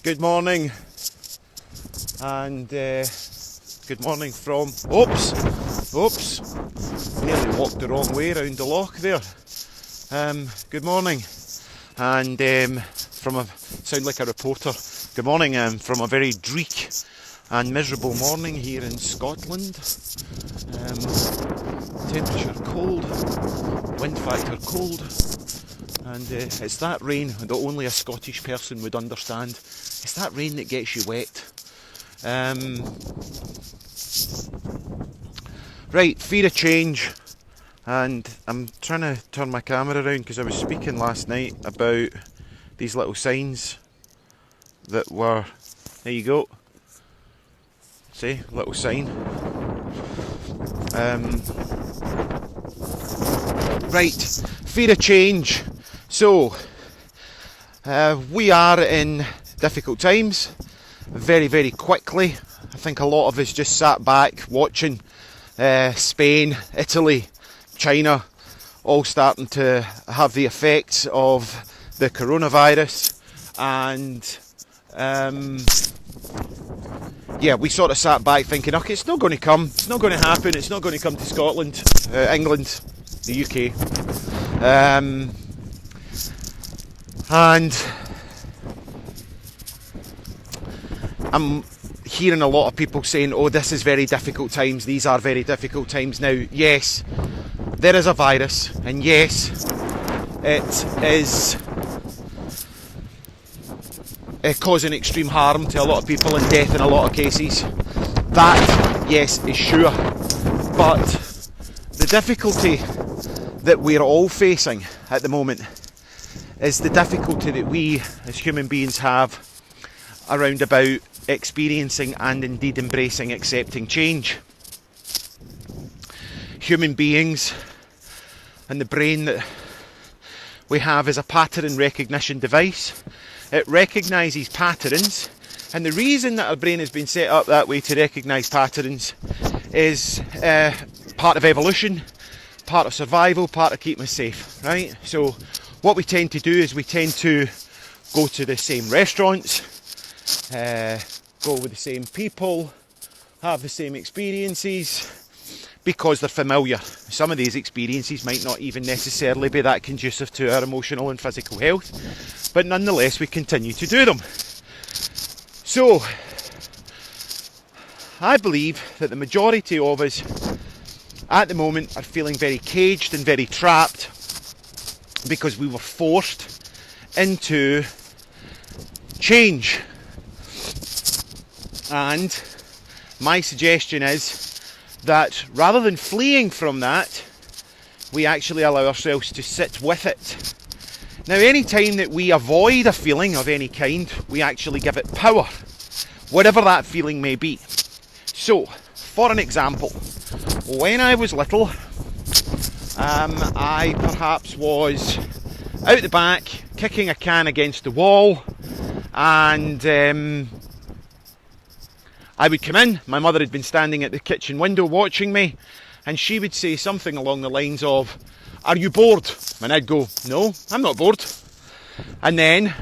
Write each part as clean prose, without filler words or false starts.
Good morning, and good morning from, oops, nearly walked the wrong way around the loch there. Good morning, and sound like a reporter, good morning from a very dreek and miserable morning here in Scotland. Temperature cold, wind factor cold, and it's that rain that only a Scottish person would understand. It's that rain that gets you wet. Right, fear of change, and I'm trying to turn my camera around because I was speaking last night about these little signs that were, there you go, see, little sign. Right, fear of change. So, we are in difficult times, very, very quickly. I think a lot of us just sat back watching Spain, Italy, China, all starting to have the effects of the coronavirus, and we sort of sat back thinking, okay, it's not going to come, it's not going to happen, it's not going to come to Scotland, England, the UK. And I'm hearing a lot of people saying, oh, this is very difficult times, these are very difficult times. Now, yes, there is a virus, and yes, it is causing extreme harm to a lot of people and death in a lot of cases. That, yes, is sure. But the difficulty that we're all facing at the moment is the difficulty that we as human beings have around about experiencing and indeed embracing, accepting change. Human beings and the brain that we have is a pattern recognition device. It recognises patterns, and the reason that our brain has been set up that way to recognise patterns is part of evolution, part of survival, part of keeping us safe, right? So what we tend to do is we tend to go to the same restaurants, go with the same people, have the same experiences, because they're familiar. Some of these experiences might not even necessarily be that conducive to our emotional and physical health, but nonetheless we continue to do them. So, I believe that the majority of us at the moment are feeling very caged and very trapped because we were forced into change. And my suggestion is that rather than fleeing from that, we actually allow ourselves to sit with it. Now, any time that we avoid a feeling of any kind, we actually give it power, whatever that feeling may be. So, for an example, when I was little, I perhaps was out the back, kicking a can against the wall, and I would come in, my mother had been standing at the kitchen window watching me, and she would say something along the lines of, "Are you bored?" And I'd go, "No, I'm not bored." And then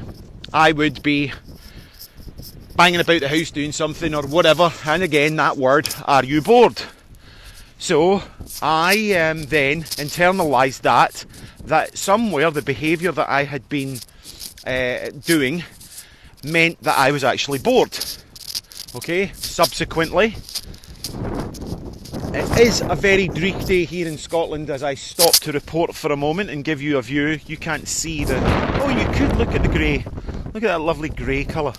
I would be banging about the house doing something or whatever, and again that word, "Are you bored?" So I then internalised that somewhere the behaviour that I had been doing meant that I was actually bored. Okay, subsequently, it is a very dreary day here in Scotland as I stop to report for a moment and give you a view. You can't see oh, you could look at the grey. Look at that lovely grey colour.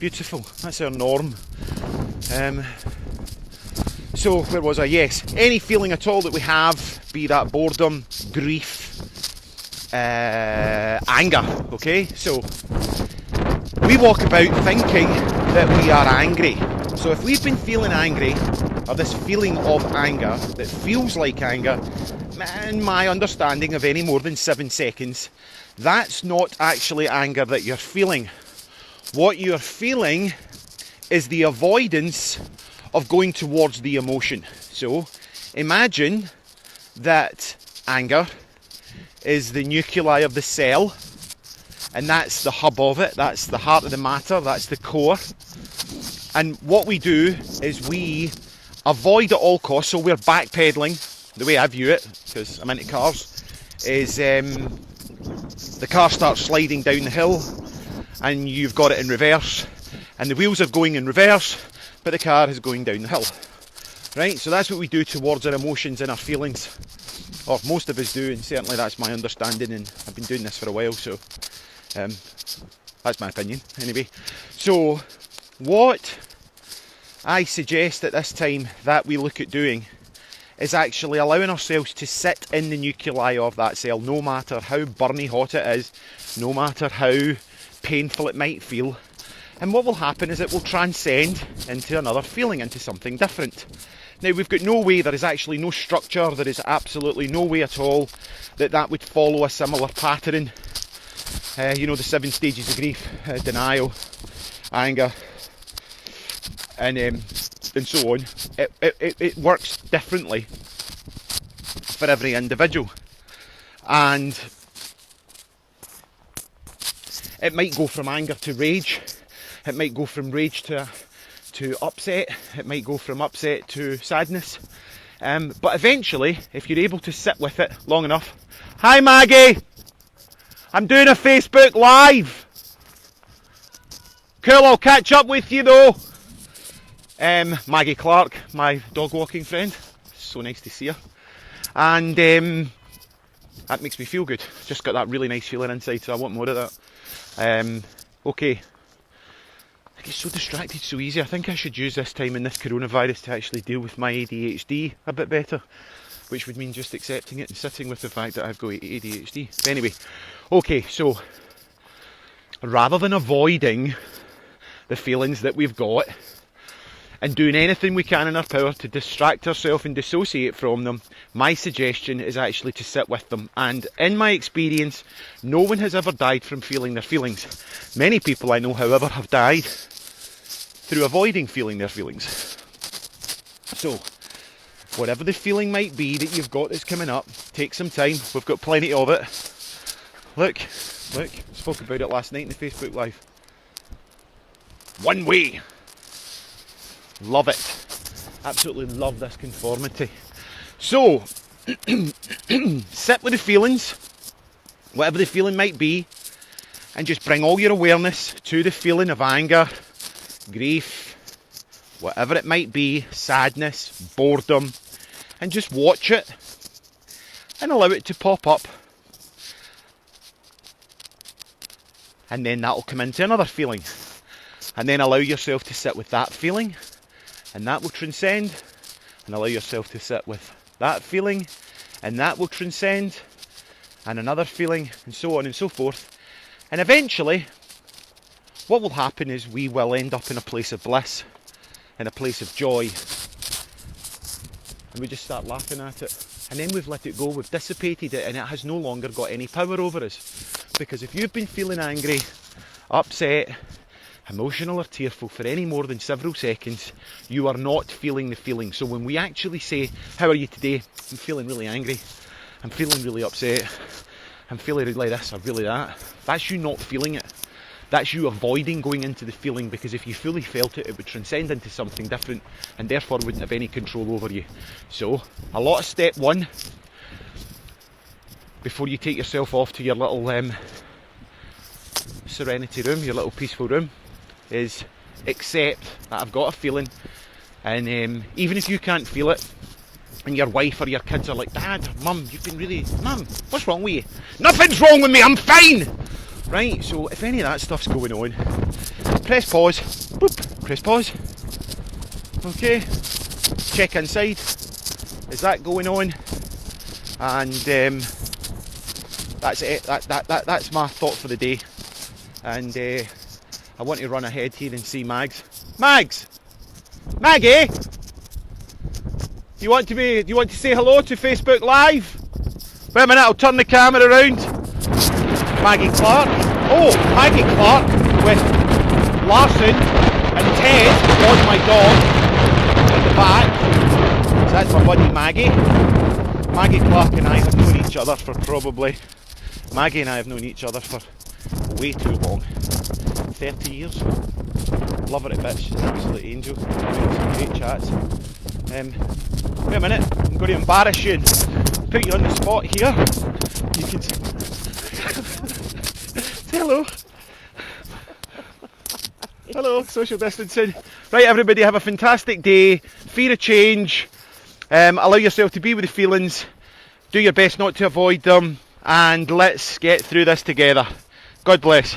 Beautiful, that's our norm. So, where was I? Yes, any feeling at all that we have, be that boredom, grief, anger, okay? So, we walk about thinking that we are angry. So if we've been feeling angry, or this feeling of anger that feels like anger, in my understanding of any more than 7 seconds, that's not actually anger that you're feeling. What you're feeling is the avoidance of going towards the emotion. So imagine that anger is the nuclei of the cell, and that's the hub of it, that's the heart of the matter, that's the core. And what we do is we avoid at all costs, so we're backpedaling, the way I view it, because I'm into cars, is the car starts sliding down the hill and you've got it in reverse, and the wheels are going in reverse, but the car is going down the hill. Right, so that's what we do towards our emotions and our feelings, or most of us do, and certainly that's my understanding, and I've been doing this for a while, so that's my opinion anyway. So what I suggest at this time that we look at doing is actually allowing ourselves to sit in the nuclei of that cell, no matter how burny hot it is, no matter how painful it might feel. And what will happen is it will transcend into another feeling, into something different. Now, we've got no way, there is actually no structure, there is absolutely no way at all that would follow a similar pattern. You know, the 7 stages of grief, denial, anger, and so on. It works differently for every individual. And it might go from anger to rage, it might go from rage to upset, it might go from upset to sadness, but eventually, if you're able to sit with it long enough. Hi Maggie, I'm doing a Facebook Live. Cool, I'll catch up with you though. Maggie Clark, my dog walking friend, so nice to see her, and that makes me feel good. Just got that really nice feeling inside, so I want more of that. Okay, I get so distracted so easy. I think I should use this time in this coronavirus to actually deal with my ADHD a bit better, which would mean just accepting it and sitting with the fact that I've got ADHD. But anyway, okay, so rather than avoiding the feelings that we've got and doing anything we can in our power to distract ourselves and dissociate from them, my suggestion is actually to sit with them. And in my experience, no one has ever died from feeling their feelings. Many people I know, however, have died through avoiding feeling their feelings. So, whatever the feeling might be that you've got that's coming up, take some time. We've got plenty of it. Look, spoke about it last night in the Facebook Live. One way. Love it. Absolutely love this conformity. So, sit with the feelings, whatever the feeling might be, and just bring all your awareness to the feeling of anger, grief, whatever it might be, sadness, boredom, and just watch it and allow it to pop up. And then that'll come into another feeling. And then allow yourself to sit with that feeling, and that will transcend, and allow yourself to sit with that feeling, and that will transcend, and another feeling, and so on and so forth. And eventually, what will happen is we will end up in a place of bliss, in a place of joy, and we just start laughing at it. And then we've let it go, we've dissipated it, and it has no longer got any power over us. Because if you've been feeling angry, upset, emotional or tearful for any more than several seconds, you are not feeling the feeling. So when we actually say, how are you today? I'm feeling really angry, I'm feeling really upset, I'm feeling really this or really that. That's you not feeling it. That's you avoiding going into the feeling, because if you fully felt it, it would transcend into something different and therefore wouldn't have any control over you. So a lot of step one, before you take yourself off to your little serenity room, your little peaceful room, is accept that I've got a feeling, and even if you can't feel it and your wife or your kids are like, Dad, Mum, you've been really, Mum, what's wrong with you? Nothing's wrong with me, I'm fine! Right, so if any of that stuff's going on, press pause, boop, press pause, okay, check inside, is that going on? And that's it, that's my thought for the day. And I want to run ahead here and see Mags. Maggie, you want to say hello to Facebook Live? Wait a minute, I'll turn the camera around. Maggie Clark. Oh, Maggie Clark with Larson and Ted, on my dog, at the back. So that's my buddy Maggie. Maggie Clark and I have known each other for way too long. 30 years. Love her to bits, she's an absolute angel. We've had some great chats. Wait a minute, I'm going to embarrass you and put you on the spot here. You can say hello. Hello, social distancing. Right, everybody, have a fantastic day. Fear of change. Allow yourself to be with the feelings. Do your best not to avoid them. And let's get through this together. God bless.